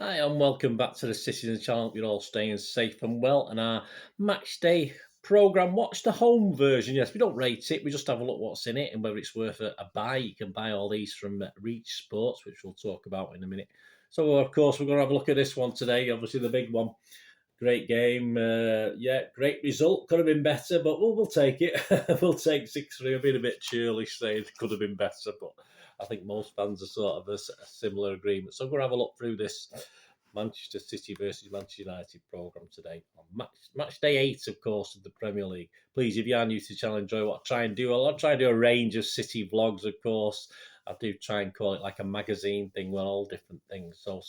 Hi, and welcome back to the Citizen Channel. Hope you're all staying safe and well. And our match day programme, watch the home version. Yes, we don't rate it, we just have a look what's in it and whether it's worth a buy. You can buy all these from Reach Sports, which we'll talk about in a minute. So, of course, we're going to have a look at this one today, obviously the big one. Great game. Yeah, great result. Could have been better, but we'll take it. We'll take 6-3. I've been a bit churlish saying it could have been better, but I think most fans are sort of a similar agreement. So we're going to have a look through this Manchester City versus Manchester United programme today on match day 8, of course, of the Premier League. Please, if you are new to the channel, enjoy what I try and do. I'll try and do a range of City vlogs, of course. I do try and call it like a magazine thing with all different things. So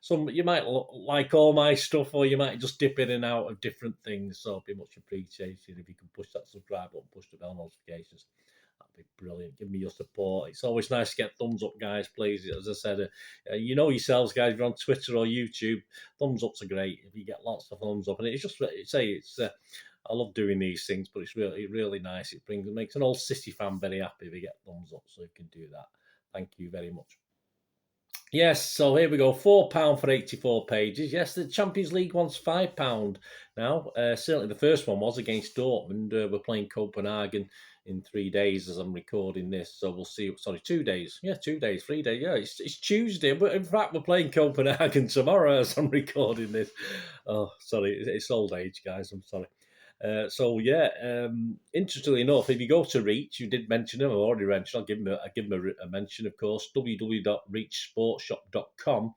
some you might like all my stuff, or you might just dip in and out of different things. So it'd be much appreciated if you can push that subscribe button, push the bell notifications. That'd be brilliant. Give me your support. It's always nice to get thumbs up, guys, please. As I said, you know yourselves, guys, if you're on Twitter or YouTube, thumbs ups are great. If you get lots of thumbs up, and it's just, I love doing these things, but it's really nice. It makes an old City fan very happy if you get thumbs up, so you can do that. Thank you very much. Yes, so here we go. £4 for 84 pages. Yes, the Champions League one's £5 now. Certainly the first one was against Dortmund. We're playing Copenhagen in 3 days as I'm recording this. So we'll see. Sorry, 2 days. Yeah, 2 days, 3 days. Yeah, it's Tuesday. But in fact, we're playing Copenhagen tomorrow as I'm recording this. Oh, sorry. It's old age, guys. I'm sorry. Interestingly enough, if you go to Reach, you did mention him. I've already mentioned. I'll give him a mention, of course. www.reachsportshop.com.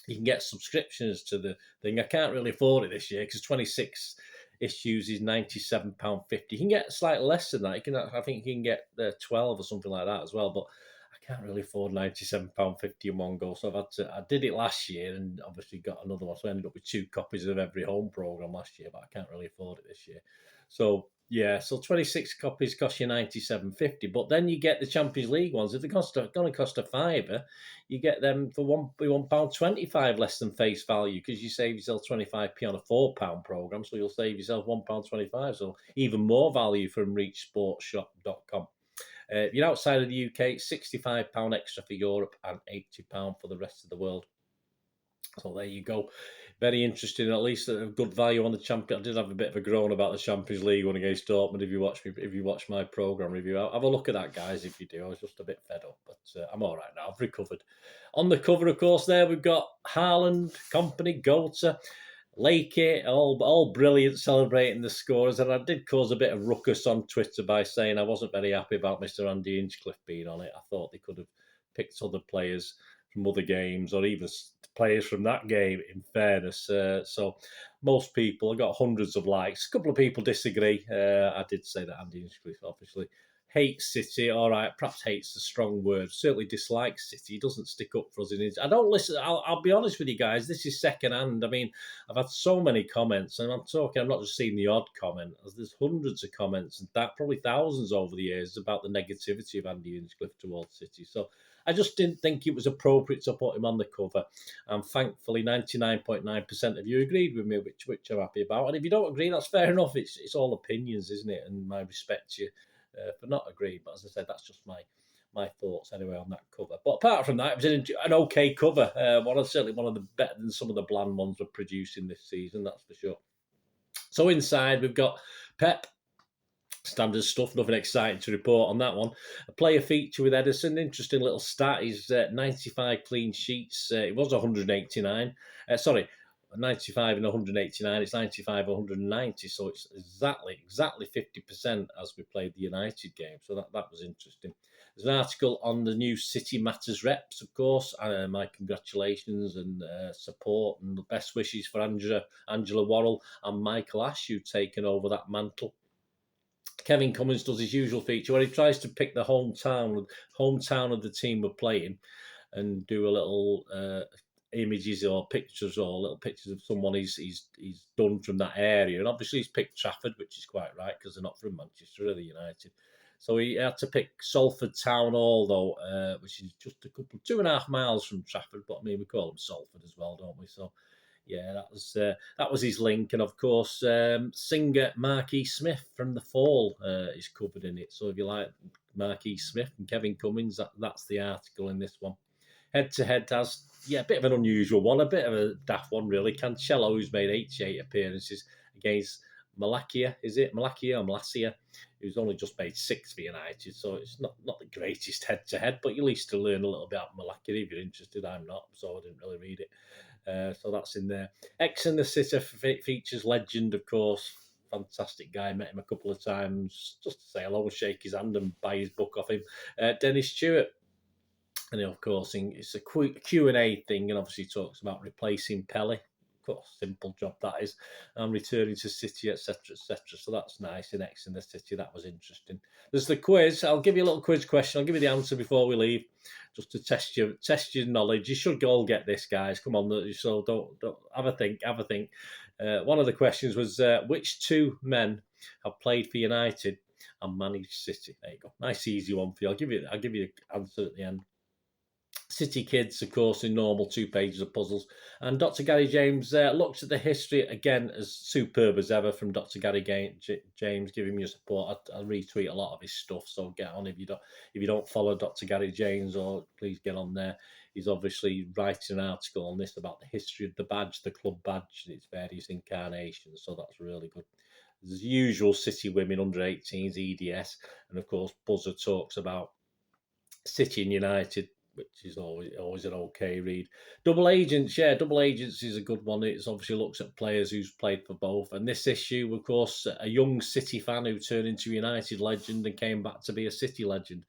You can get subscriptions to the thing. I can't really afford it this year because 26 issues is £97.50. You can get slightly less than that. I think you can get 12 or something like that as well. But I can't really afford £97.50 in one go. So I did it last year and obviously got another one. So I ended up with 2 copies of every home programme last year, but I can't really afford it this year. So yeah, so 26 copies cost you £97.50, but then you get the Champions League ones. If they're going to cost a £5, you get them for £1.25 less than face value because you save yourself 25p on a £4 programme, so you'll save yourself £1.25. So even more value from reachsportshop.com. If you're outside of the UK, it's £65 extra for Europe and £80 for the rest of the world. So there you go. Very interesting. At least a good value on the champion. I did have a bit of a groan about the Champions League one against Dortmund. If you watch my programme review, have a look at that, guys. If you do, I was just a bit fed up, but I'm all right now. I've recovered. On the cover, of course, there we've got Haaland, company, Gota, Lakey, all brilliant, celebrating the scores. And I did cause a bit of ruckus on Twitter by saying I wasn't very happy about Mr. Andy Hinchcliffe being on it. I thought they could have picked other players from other games or even players from that game, in fairness. So most people, I got hundreds of likes. A couple of people disagree. I did say that Andy Hinchcliffe obviously hates City. All right, perhaps hates a strong word. Certainly dislikes City. He doesn't stick up for us in his. I don't listen. I'll be honest with you guys. This is second hand. I mean, I've had so many comments, and I'm not just seeing the odd comment. There's hundreds of comments, and probably thousands over the years about the negativity of Andy Hinchcliffe towards City. So I just didn't think it was appropriate to put him on the cover. And thankfully, 99.9% of you agreed with me, which I'm happy about. And if you don't agree, that's fair enough. It's all opinions, isn't it? And my respect to you for not agreeing. But as I said, that's just my thoughts anyway on that cover. But apart from that, it was an okay cover. Certainly one of the better than some of the bland ones we're producing this season, that's for sure. So inside, we've got Pep. Standard stuff, nothing exciting to report on that one. A player feature with Ederson, interesting little stat. He's 95 clean sheets. It was 189. 95 and 189. It's 95 190. So it's exactly 50% as we played the United game. So that was interesting. There's an article on the new City Matters reps, of course. My congratulations and support and the best wishes for Angela Worrell and Michael Ash, who've taken over that mantle. Kevin Cummins does his usual feature where he tries to pick the hometown of the team we're playing and do a little images or pictures or little pictures of someone he's done from that area. And obviously he's picked Trafford, which is quite right because they're not from Manchester, they're United. So he had to pick Salford Town Hall, though, which is just 2.5 miles from Trafford. But I mean, we call them Salford as well, don't we? So yeah, that was his link, and of course, singer Marc Smith from The Fall is covered in it. So if you like Marc Smith and Kevin Cummins, that's the article in this one. Head to head has yeah, a bit of an unusual one, a bit of a daft one, really. Cancelo, who's made 88 appearances against Malakia, is it? Malakia or Malasia, who's only just made 6 for United. So it's not the greatest head-to-head, but you'll at least to learn a little bit about Malakia if you're interested. I'm not, so I didn't really read it. So that's in there. X in the City features legend, of course. Fantastic guy. Met him a couple of times just to say hello and shake his hand and buy his book off him. Dennis Stewart. And of course, it's a Q&A thing, and obviously talks about replacing Pele. Of course, simple job that is, and returning to City, etc., etc. So that's nice. In X in the City, that was interesting. There's the quiz. I'll give you a little quiz question. I'll give you the answer before we leave, just to test your knowledge. You should all get this, guys. Come on, so don't have a think. Have a think. One of the questions was which two men have played for United and managed City? There you go. Nice easy one for you. I'll give you the answer at the end. City Kids, of course, in normal 2 pages of puzzles. And Dr. Gary James looks at the history, again, as superb as ever from Dr. Gary James, giving me your support. I'll retweet a lot of his stuff, so get on if you don't follow Dr. Gary James, or please get on there. He's obviously writing an article on this about the history of the badge, the club badge, and its various incarnations, so that's really good. There's the usual City women under 18s, EDS, and of course Buzzer talks about City and United, which is always an okay read. Double Agents, yeah, Double Agents is a good one. It obviously looks at players who's played for both. And this issue, of course, a young City fan who turned into a United legend and came back to be a City legend.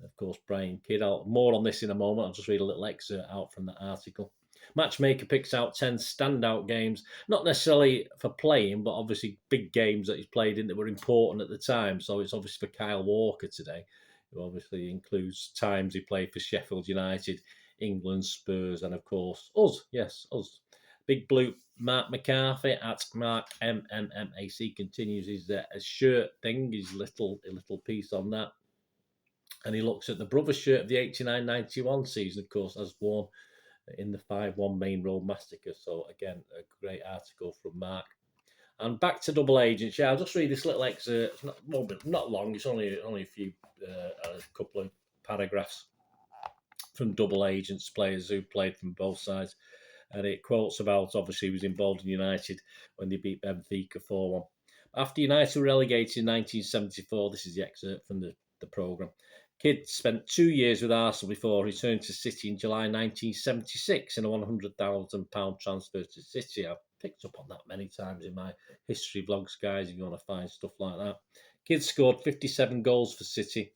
Of course, Brian Kidd. More on this in a moment. I'll just read a little excerpt out from that article. Matchmaker picks out 10 standout games, not necessarily for playing, but obviously big games that he's played in that were important at the time. So it's obviously for Kyle Walker today, who obviously includes times he played for Sheffield United, England, Spurs, and of course us. Yes, us. Big Blue Mark McCarthy at Marc MMMAC continues his shirt thing, his little piece on that. And he looks at the brother shirt of the 89-91 season, of course, as worn in the 5-1 Main Road massacre. So again, a great article from Mark. And back to Double Agents. Yeah, I'll just read this little excerpt. Not long. It's only a couple of paragraphs from Double Agents, players who played from both sides. And it quotes about, obviously, he was involved in United when they beat Benfica 4-1. After United were relegated in 1974, this is the excerpt from the programme. Kidd spent 2 years with Arsenal before returning to City in July 1976 in a £100,000 transfer to City. I've picked up on that many times in my history vlogs, guys, if you want to find stuff like that. Kidd scored 57 goals for City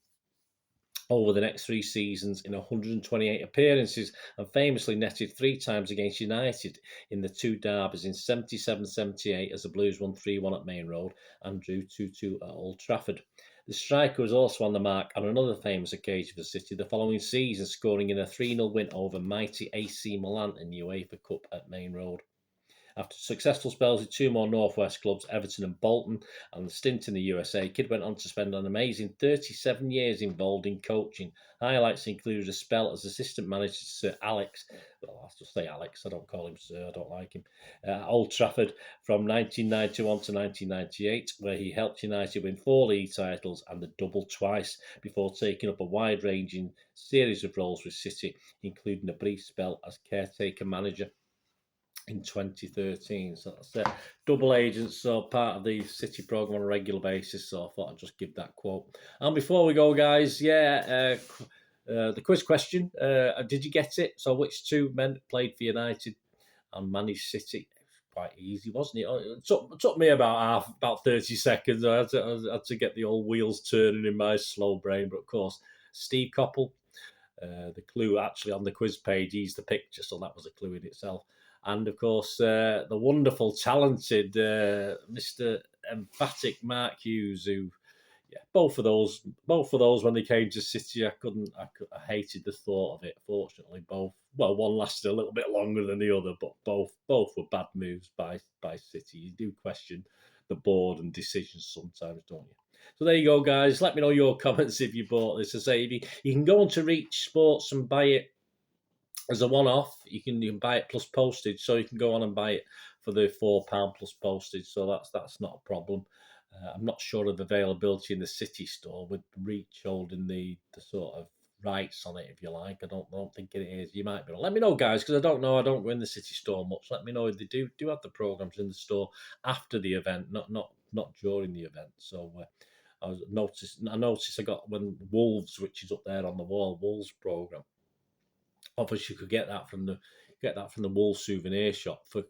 over the next 3 seasons in 128 appearances, and famously netted 3 times against United in the 2 derbies in 77-78 as the Blues won 3-1 at Main Road and drew 2-2 at Old Trafford. The striker was also on the mark on another famous occasion for City the following season, scoring in a 3-0 win over mighty AC Milan in the UEFA Cup at Main Road. After successful spells with 2 more Northwest clubs, Everton and Bolton, and the stint in the USA, Kidd went on to spend an amazing 37 years involved in coaching. Highlights included a spell as assistant manager to Sir Alex, well, I'll just say Alex, I don't call him Sir, I don't like him, at Old Trafford from 1991 to 1998, where he helped United win 4 league titles and the double twice, before taking up a wide-ranging series of roles with City, including a brief spell as caretaker manager in 2013. So that's it. Double Agents, so part of the City programme on a regular basis, so I thought I'd just give that quote. And before we go, guys, the quiz question, did you get it? So which 2 men played for United and managed City? It was quite easy, wasn't it? It took me about 30 seconds. I had to get the old wheels turning in my slow brain, but of course, Steve Coppell. The clue actually on the quiz page, he's the picture, so that was a clue in itself. And of course, the wonderful, talented Mr. Emphatic Mark Hughes, who, yeah, both of those when they came to City, I hated the thought of it. Fortunately, both, well, one lasted a little bit longer than the other, but both were bad moves by City. You do question the board and decisions sometimes, don't you? So there you go, guys. Let me know your comments if you bought this. I say, you can go on to Reach Sports and buy it as a one-off. You can buy it plus postage, so you can go on and buy it for the £4 plus postage. So that's not a problem. I'm not sure of availability in the City store with Reach holding the sort of rights on it, if you like. I don't think it is. You might be. Let me know, guys, because I don't know. I don't go in the City store much. Let me know if they do have the programs in the store after the event, not during the event. So I noticed I got when Wolves, which is up there on the wall, Wolves program. Obviously, you could get that from the Wolves souvenir shop for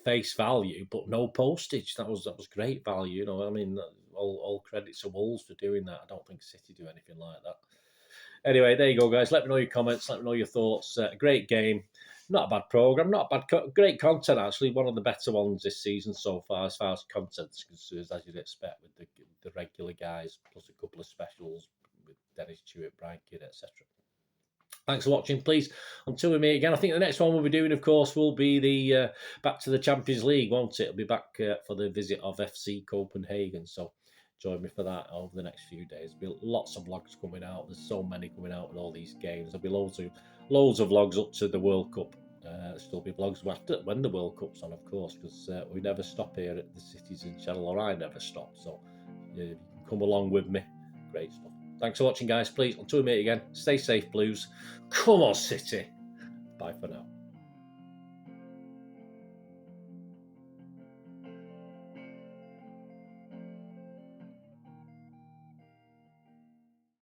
face value, but no postage. That was great value. You know, I mean, all credits to Wolves for doing that. I don't think City do anything like that. Anyway, there you go, guys. Let me know your comments. Let me know your thoughts. Great game. Not a bad program. Not bad. Great content, actually. One of the better ones this season so far as content is concerned, as you'd expect, with the regular guys, plus a couple of specials with Dennis Stewart, Brian Kidd, etc. Thanks for watching. Please, until we meet again, I think the next one we'll be doing, of course, will be the back to the Champions League, won't it? It'll be back for the visit of FC Copenhagen. So join me for that over the next few days. There'll be lots of vlogs coming out. There's so many coming out with all these games. There'll be loads of vlogs up to the World Cup. There'll still be vlogs after when the World Cup's on, of course, because we never stop here at the Citizen Channel, or I never stop. So you can come along with me. Great stuff. Thanks for watching, guys. Please, until we meet again, stay safe, Blues. Come on, City. Bye for now.